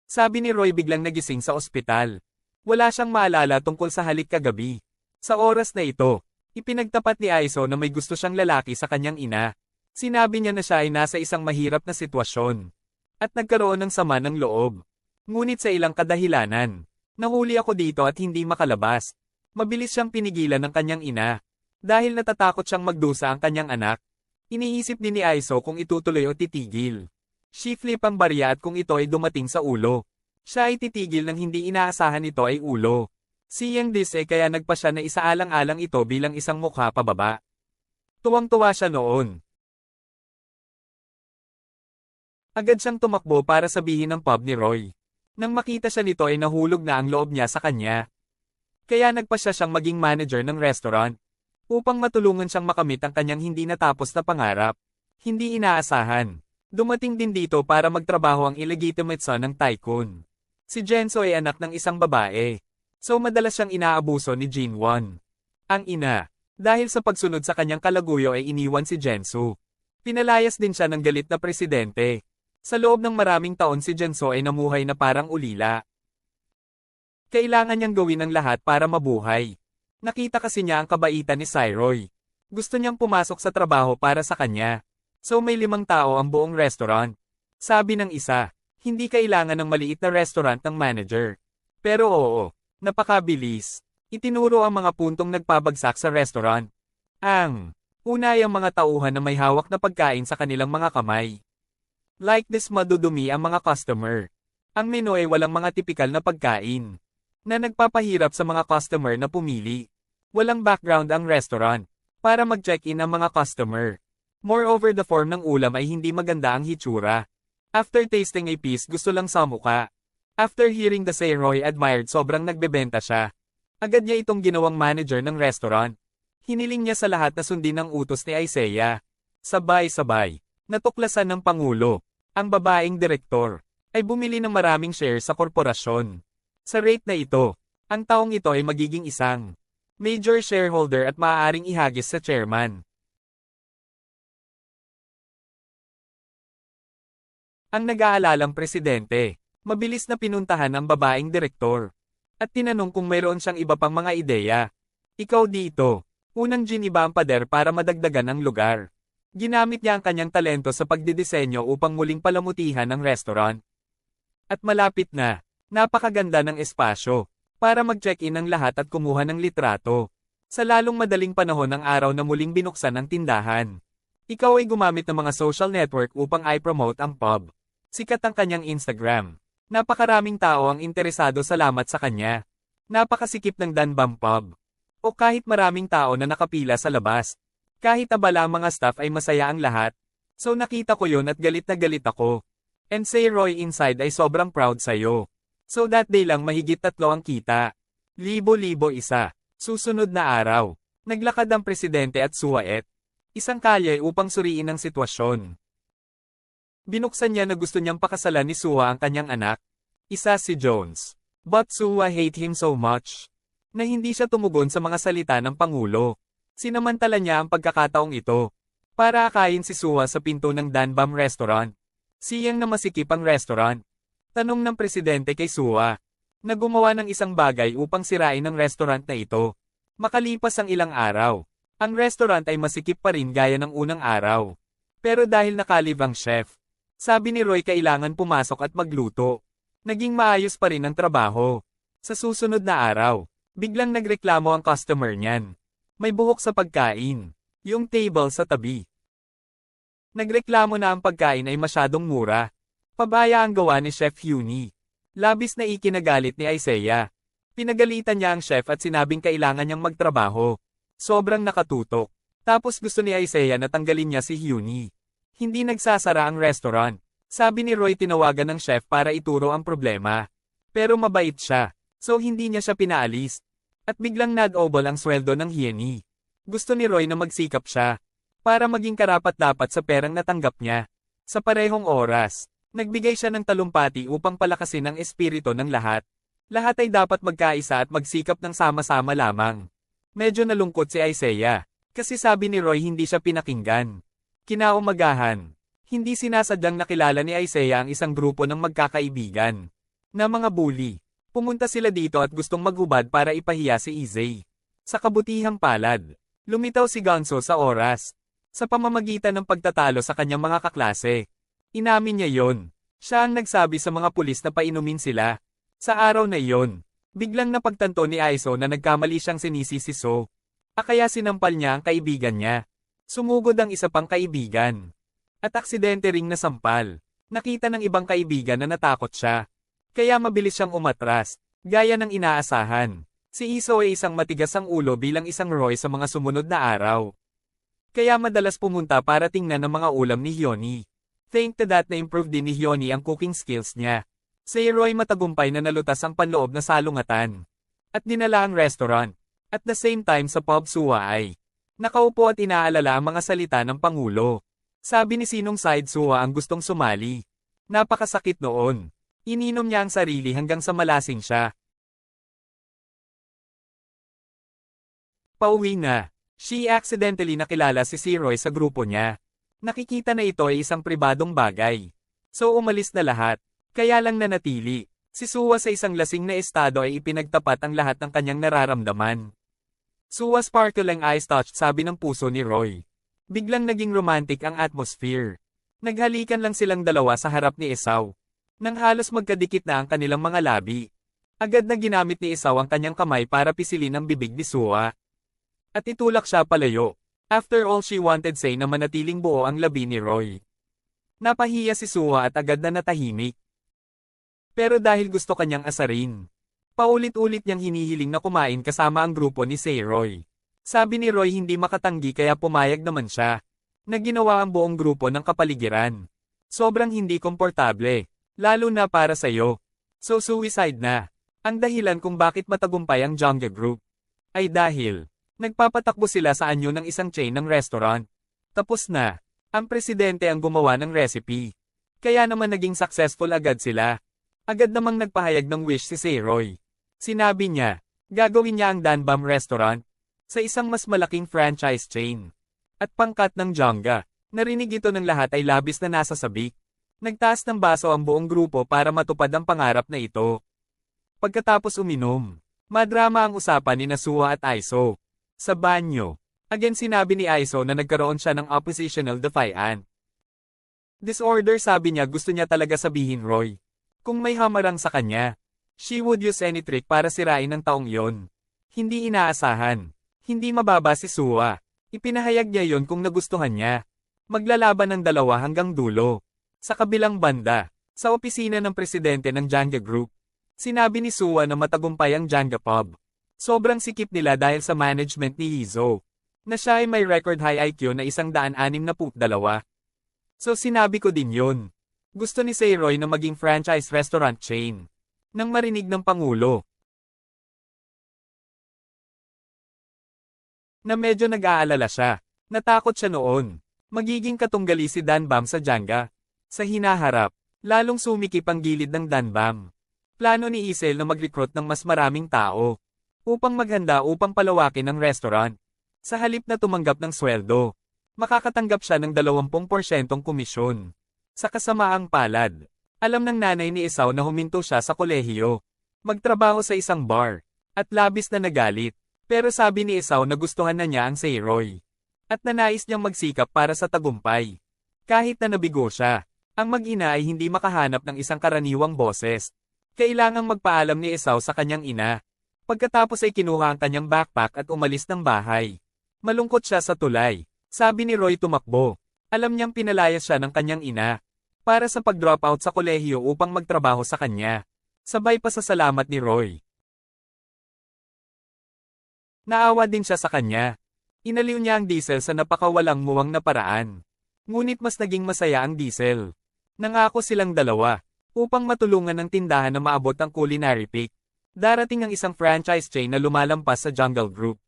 Sabi ni Roy biglang nagising sa ospital. Wala siyang maalala tungkol sa halik kagabi. Sa oras na ito, ipinagtapat ni Aiso na may gusto siyang lalaki sa kanyang ina. Sinabi niya na siya ay nasa isang mahirap na sitwasyon. At nagkaroon ng sama ng loob. Ngunit sa ilang kadahilanan, nahuli ako dito at hindi makalabas. Mabilis siyang pinigilan ng kanyang ina. Dahil natatakot siyang magdusa ang kanyang anak. Iniisip din ni Aiso kung itutuloy o titigil. She-flip ang barya at kung ito ay dumating sa ulo. Siya ay titigil nang hindi inaasahan ito ay ulo. Siyang dise kaya nagpa siya na isaalang-alang ito bilang isang mukha pababa. Tuwang-tuwa siya noon. Agad siyang tumakbo para sabihin ng pub ni Roy. Nang makita siya nito ay nahulog na ang loob niya sa kanya. Kaya nagpa siya siyang maging manager ng restaurant. Upang matulungan siyang makamit ang kanyang hindi natapos na pangarap. Hindi inaasahan. Dumating din dito para magtrabaho ang illegitimate son ng tycoon. Si Jenso ay anak ng isang babae. So madalas siyang inaabuso ni Jinwon. Ang ina, dahil sa pagsunod sa kanyang kalaguyo ay iniwan si Jensu. Pinalayas din siya ng galit na presidente. Sa loob ng maraming taon si Jenso ay namuhay na parang ulila. Kailangan niyang gawin ang lahat para mabuhay. Nakita kasi niya ang kabaitan ni Cyroy. Gusto niyang pumasok sa trabaho para sa kanya. So may 5 tao ang buong restaurant. Sabi ng isa, hindi kailangan ng maliit na restaurant ng manager. Pero oo, napakabilis. Itinuro ang mga puntong nagpabagsak sa restaurant. Una ay ang mga tauhan na may hawak na pagkain sa kanilang mga kamay. Like this madudumi ang mga customer. Ang menu ay walang mga tipikal na pagkain. Na nagpapahirap sa mga customer na pumili. Walang background ang restaurant. Para mag-check-in ang mga customer. Moreover the form ng ulam ay hindi maganda ang hitsura. After tasting a piece gusto lang sa muka. After hearing the say Roy admired sobrang nagbebenta siya. Agad niya itong ginawang manager ng restaurant. Hiniling niya sa lahat na sundin ang utos ni Isaiah. Sabay-sabay. Natuklasan ng Pangulo. Ang babaeng direktor ay bumili ng maraming shares sa korporasyon. Sa rate na ito, ang taong ito ay magiging isang major shareholder at maaaring ihagis sa chairman. Ang nag-aalalang presidente, mabilis na pinuntahan ang babaeng direktor. At tinanong kung mayroon siyang iba pang mga ideya. Ikaw dito. Unang giniba ang pader para madagdagan ang lugar. Ginamit niya ang kanyang talento sa pagdidisenyo upang muling palamutihan ang restaurant. At malapit na, napakaganda ng espasyo. Para mag-check-in ang lahat at kumuha ng litrato. Sa lalong madaling panahon ng araw na muling binuksan ang tindahan. Ikaw ay gumamit ng mga social network upang i-promote ang pub. Sikat ang kanyang Instagram. Napakaraming tao ang interesado salamat sa kanya. Napakasikip ng Danbam Pub. O kahit maraming tao na nakapila sa labas. Kahit abala ang mga staff ay masaya ang lahat. So nakita ko yon at galit na galit ako. And say Roy inside ay sobrang proud sa'yo. So that day lang mahigit 3 ang kita. Libo-libo isa. Susunod na araw. Naglakad ang presidente at Suwaet. Isang kalye upang suriin ang sitwasyon. Binuksan niya na gusto niyang pakasalan ni Suwa ang kanyang anak. Isa si Jones. But Suwa hate him so much. Na hindi siya tumugon sa mga salita ng Pangulo. Sinamantala niya ang pagkakataong ito. Para akayin si Suwa sa pinto ng Danbam Restaurant. Siyang na masikip ang restaurant. Tanong ng presidente kay Suwa. Na gumawa ng isang bagay upang sirain ang restaurant na ito. Makalipas ang ilang araw. Ang restaurant ay masikip pa rin gaya ng unang araw. Pero dahil nakalib ang chef, sabi ni Roy kailangan pumasok at magluto. Naging maayos pa rin ang trabaho. Sa susunod na araw, biglang nagreklamo ang customer niyan. May buhok sa pagkain. Yung table sa tabi. Nagreklamo na ang pagkain ay masyadong mura. Pabaya ang gawa ni Chef Huni. Labis na ikinagalit ni Isaiah. Pinagalitan niya ang chef at sinabing kailangan niyang magtrabaho. Sobrang nakatutok. Tapos gusto ni Isaiah na tanggalin niya si Huni. Hindi nagsasara ang restaurant. Sabi ni Roy tinawagan ng chef para ituro ang problema. Pero mabait siya. So hindi niya siya pinaalis. At biglang nag-obol ang sweldo ng Huni. Gusto ni Roy na magsikap siya. Para maging karapat-dapat sa perang natanggap niya. Sa parehong oras, nagbigay siya ng talumpati upang palakasin ang espiritu ng lahat. Lahat ay dapat magkaisa at magsikap ng sama-sama lamang. Medyo nalungkot si Isaiah. Kasi sabi ni Roy hindi siya pinakinggan. Kinaumagahan. Hindi sinasadyang nakilala ni Isaiah ang isang grupo ng magkakaibigan. na mga bully. Pumunta sila dito at gustong maghubad para ipahiya si Izay. Sa kabutihang palad, lumitaw si Gonzo sa oras. Sa pamamagitan ng pagtatalo sa kanyang mga kaklase. Inamin niya yon. Siya ang nagsabi sa mga pulis na painumin sila. Sa araw na iyon, biglang napagtanto ni Aiso na nagkamali siyang sinisi si So. Kaya sinampal niya ang kaibigan niya. Sumugod ang isa pang kaibigan. At aksidente ring nasampal. Nakita ng ibang kaibigan na natakot siya. Kaya mabilis siyang umatras, gaya ng inaasahan. Si Iso ay isang matigas ang ulo bilang isang Roy sa mga sumunod na araw. Kaya madalas pumunta para tingnan ang mga ulam ni Hyoni. Thank to that na improve din ni Hyoni ang cooking skills niya. Si Roy matagumpay na nalutas ang panloob na salungatan. At dinala ang restaurant. At the same time sa pub Suwa ay nakaupo at inaalala ang mga salita ng Pangulo. Sabi ni Sinong Side Suwa ang gustong sumali. Napakasakit noon. Ininom niya ang sarili hanggang sa malasing siya. Pauwi na. She accidentally nakilala si Roy sa grupo niya. Nakikita na ito ay isang pribadong bagay. So umalis na lahat. Kaya lang nanatili. Si Suwa sa isang lasing na estado ay ipinagtapat ang lahat ng kanyang nararamdaman. Suwa sparkle ang eyes touched sabi ng puso ni Roy. Biglang naging romantic ang atmosphere. Naghalikan lang silang dalawa sa harap ni Esau. Nang halos magkadikit na ang kanilang mga labi. Agad na ginamit ni Esau ang kanyang kamay para pisilin ang bibig ni Suwa. At itulak siya palayo. After all she wanted say na manatiling buo ang labi ni Roy. Napahiya si Suwa at agad na natahimik. Pero dahil gusto kanyang asarin, paulit-ulit niyang hinihiling na kumain kasama ang grupo ni Roy. Sabi ni Roy hindi makatanggi kaya pumayag naman siya. Na ginawa ang buong grupo ng kapaligiran. Sobrang hindi komportable, lalo na para sa'yo. So suicide na. Ang dahilan kung bakit matagumpay ang Jangga Group ay dahil nagpapatakbo sila sa anyo ng isang chain ng restaurant. Tapos na. Ang presidente ang gumawa ng recipe. Kaya naman naging successful agad sila. Agad namang nagpahayag ng wish si Roy. Sinabi niya, gagawin niya ang Danbam Restaurant sa isang mas malaking franchise chain. At pangkat ng Jangga. Narinig ito ng lahat ay labis na nasasabik. Nagtaas ng baso ang buong grupo para matupad ang pangarap na ito. Pagkatapos uminom, madrama ang usapan ni Suwa at Aiso. Sa banyo, again sinabi ni Aiso na nagkaroon siya ng oppositional defiant disorder sabi niya gusto niya talaga sabihin Roy. Kung may hamarang sa kanya, she would use any trick para sirain ang taong yon. Hindi inaasahan. Hindi mababa si Suwa. Ipinahayag niya yon kung nagustuhan niya. Maglalaban ng dalawa hanggang dulo. Sa kabilang banda, sa opisina ng presidente ng Jangga Group, sinabi ni Suwa na matagumpay ang Jangga Pub. Sobrang sikip nila dahil sa management ni Izo, na siya ay may record high IQ na 162. So sinabi ko din yun. Gusto ni Roy na maging franchise restaurant chain. Nang marinig ng Pangulo, na medyo nag-aalala siya. Natakot siya noon. Magiging katunggali si Danbam sa Jangga. Sa hinaharap, lalong sumikip ang gilid ng Danbam. Plano ni Isel na mag-recruit ng mas maraming tao upang maghanda upang palawakin ang restaurant. Sa halip na tumanggap ng sweldo, makakatanggap siya ng 20% komisyon. Sa kasamaang palad, alam ng nanay ni Esau na huminto siya sa kolehiyo, magtrabaho sa isang bar, at labis na nagalit. Pero sabi ni Esau na gustuhan na niya ang Roy. At nanais niyang magsikap para sa tagumpay. Kahit na nabigo siya, ang mag-ina ay hindi makahanap ng isang karaniwang boses. Kailangang magpaalam ni Esau sa kanyang ina. Pagkatapos ay kinuha ang kanyang backpack at umalis ng bahay. Malungkot siya sa tulay. Sabi ni Roy tumakbo. Alam niyang pinalayas siya ng kanyang ina para sa pag-drop out sa kolehiyo upang magtrabaho sa kanya. Sabay pasasalamat ni Roy. Naawa din siya sa kanya. Inaliw niya ang Diesel sa napakawalang muwang na paraan. Ngunit mas naging masaya ang Diesel. Nangako silang dalawa upang matulungan ng tindahan na maabot ang culinary peak. Darating ang isang franchise chain na lumalampas sa Jungle Group.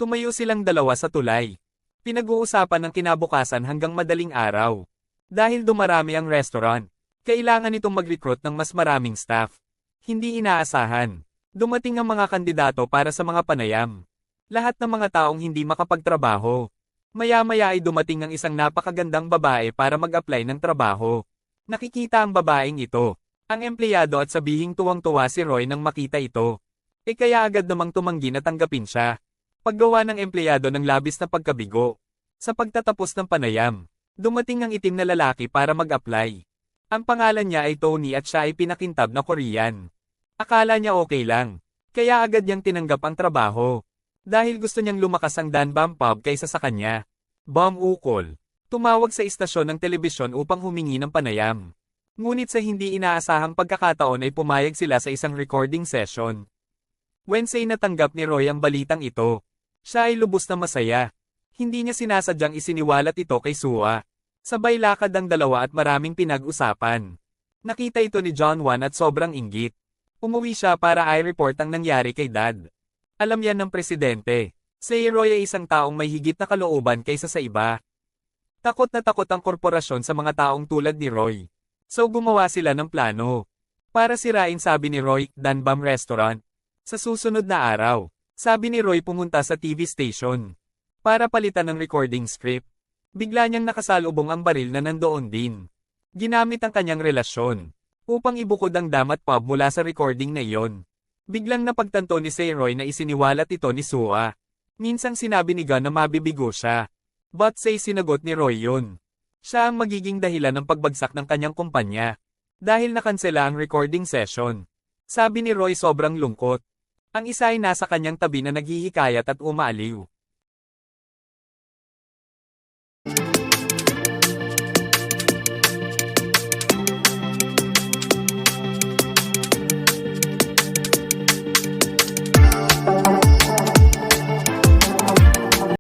Tumayo silang dalawa sa tulay. Pinag-uusapan ng kinabukasan hanggang madaling araw. Dahil dumarami ang restaurant, kailangan itong mag-recruit ng mas maraming staff. Hindi inaasahan. Dumating ang mga kandidato para sa mga panayam. Lahat ng mga taong hindi makapagtrabaho. Maya-maya ay dumating ang isang napakagandang babae para mag-apply ng trabaho. Nakikita ang babaeng ito. ang empleyado at sabihing tuwang-tuwa si Roy nang makita ito. Kaya agad namang tumanggi na tanggapin siya. Paggawa ng empleyado ng labis na pagkabigo. Sa pagtatapos ng panayam, dumating ang itim na lalaki para mag-apply. Ang pangalan niya ay Tony at siya ay pinakintab na Korean. Akala niya okay lang, kaya agad niyang tinanggap ang trabaho. Dahil gusto niyang lumakas ang Dan Bam Pub kaysa sa kanya. Bam ukol. Tumawag sa istasyon ng telebisyon upang humingi ng panayam. Ngunit sa hindi inaasahang pagkakataon ay pumayag sila sa isang recording session. Wednesday natanggap ni Roy ang balitang ito. Siya ay lubos na masaya. Hindi niya sinasadyang isiniwalat ito kay Sua. Sabay lakad ang dalawa at maraming pinag-usapan. Nakita ito ni John Wan at sobrang inggit. Umuwi siya para i-report ang nangyari kay Dad. Alam yan ng presidente. Si Roy ay isang taong may higit na kalooban kaysa sa iba. Takot na takot ang korporasyon sa mga taong tulad ni Roy. So gumawa sila ng plano. Para sirain, sabi ni Roy, Dan Bam Restaurant. Sa susunod na araw, sabi ni Roy pumunta sa TV station. Para palitan ng recording script. Bigla niyang nakasalubong ang baril na nandoon din. Ginamit ang kanyang relasyon upang ibukod ang damat pub mula sa recording na iyon. Biglang napagtanto ni Roy na isiniwalat ito ni Sua. Minsang sinabi ni Gunn na mabibigo siya. But sinagot ni Roy yun. Siya ang magiging dahilan ng pagbagsak ng kanyang kumpanya. Dahil nakansela ang recording session. Sabi ni Roy sobrang lungkot. Ang isa ay nasa kanyang tabi na naghihikayat at umaaliw.